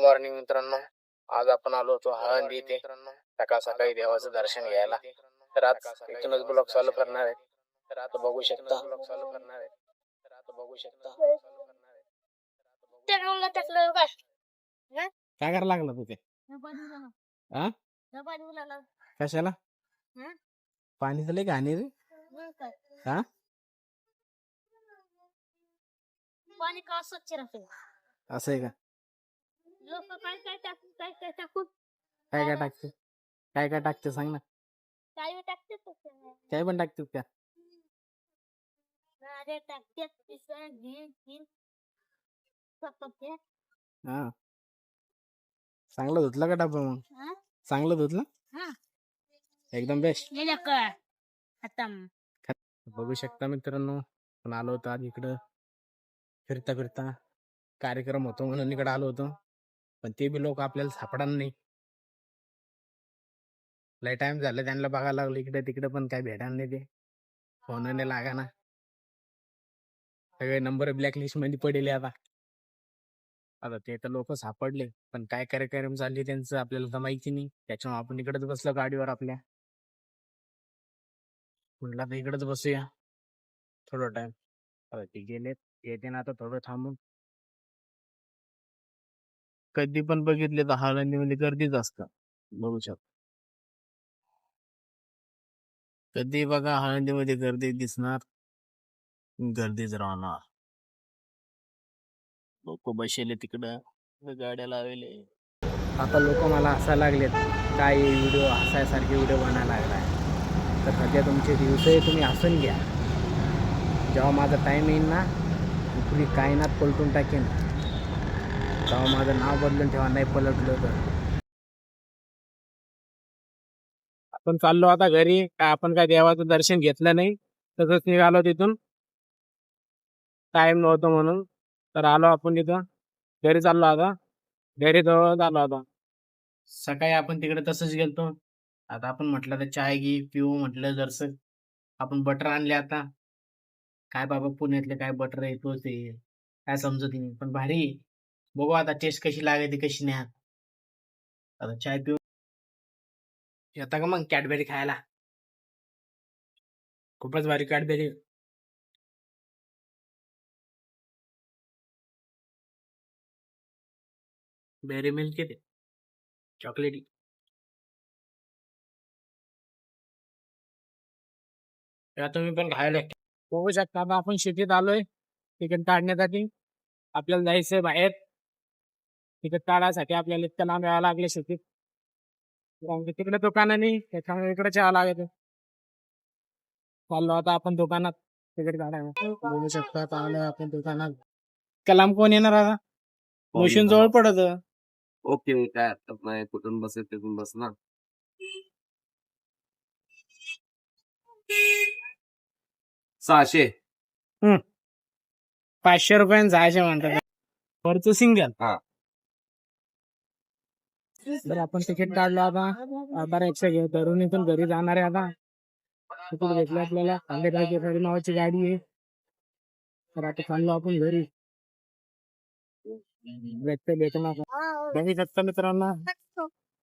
Morning मित्रांनो, आज आपण आलो होतो हळंदी इथे सकाळ सकाळी देवाचं दर्शन घ्यायला. तर आज इथूनच ब्लॉग चालू करणार आहे. तर आता बघू शकता. काय करायला लागला तू ते? कशाला? पाणी तर लय घाणे रे. हा? पाणी का स्वच्छ राहते? असं आहे का? लोक काय काय टाकून काय काय टाकते? काय काय टाकते सांग ना. काय टाकते काय पण टाकते का? हा. चांगलं धुतलं का डबा मग? चांगलं धुतलं? एकदम बेस्ट. बघू शकता मित्रांनो, पण आलो होतो आज इकडं फिरता फिरता कार्यक्रम होतो म्हणून इकडे आलो होतो, पण ते बी लोक आपल्याला सापडणार नाही. लय टाइम झालं त्यांना बघायला लागलो इकडे तिकडे, पण काय भेटणार नाही. ते फोन नाही लागा ना, सगळे नंबर ब्लॅकलिस्ट मध्ये पडले. आता ते तर लोक सापडले, पण काय कार्यक्रम चालले त्यांचं आपल्याला तर माहिती नाही. त्याच्यामुळे आपण इकडेच बसलो गाडीवर आपल्या. म्हटलं तर इकडेच बसूया थोडा टाइम. आता ते गेलेत, येते ना आता थोडं थांबून. कधी पण बघितले तर हळदीमध्ये गर्दीच असतं, बघू शकतो. कधी बघा हळदीमध्ये गर्दी दिसणार, गर्दीच राहणार. लोक बसले तिकडं, गाड्या लावले. आता लोक मला हसायला लागलेत, काय व्हिडिओ हसायसारखे व्हिडिओ बनायला लागलाय. तर सध्या तुमचे दिवस तुम्ही हसून घ्या. जेव्हा माझा टाइम येईल ना, तुम्ही कायनात पलटून टाकेन, तेव्हा माझं नाव बदलून ठेवा, नाही पलटलं तर. आपण चाललो आता घरी. आपण काय देवाचं दर्शन घेतलं नाही, तसंच निघालो तिथून. टाइम नव्हतं म्हणून तर आलो आपण तिथं. घरी चाललो आता, घरी जवळ आलो आता. सकाळी आपण तिकडे तसंच गेलतो. आता आपण म्हटलं तर चाय घे पिऊ म्हटलं जरसं. आपण बटर आणले आता. काय बाबा पुण्यातले काय बटर आहे तोच आहे, काय समजत नाही, पण भारी. बघू आता टेस्ट कशी लागते कशी नाही. आता चाय पिऊ. येता का मग कॅडबेरी खायला? खूपच भारी कॅडबेरी. बेरी मिल्क येते, चॉकलेटी. या तुम्ही पण खायला. बघू शकता आता आपण शेतीत आलोय तिकीट काढण्यासाठी. आपल्याला जायचंय बाहेर. तिकीट काढायसाठी आपल्याला इतकं लांब यावं लागले शेतीत. तिकडे दुकानं नाही, त्याच्यामुळे इकडेच यावं लागत. चाललो आता आपण दुकानात तिकीट काढायला. बघू शकता आता आलोय आपण दुकानात. कलाम कोण येणार आता? मशीन जवळ पडत. ओके, काय हरकत नाही. कुठून बसेल तिथून बस ना. 600. 500 रुपयांनी जायचे म्हणतात वरचं सिंगल. हा. तर आपण तिकीट काढलो आता. आता रिक्षा घेऊ धरून इथून घरी जाणार आहे आता. तिकीट घेतलं आपल्याला. खांडेराव नावाची गाडी आहे. तर आता चाललो आपण घरी. भेटतो ना बघू शकता मित्रांनो,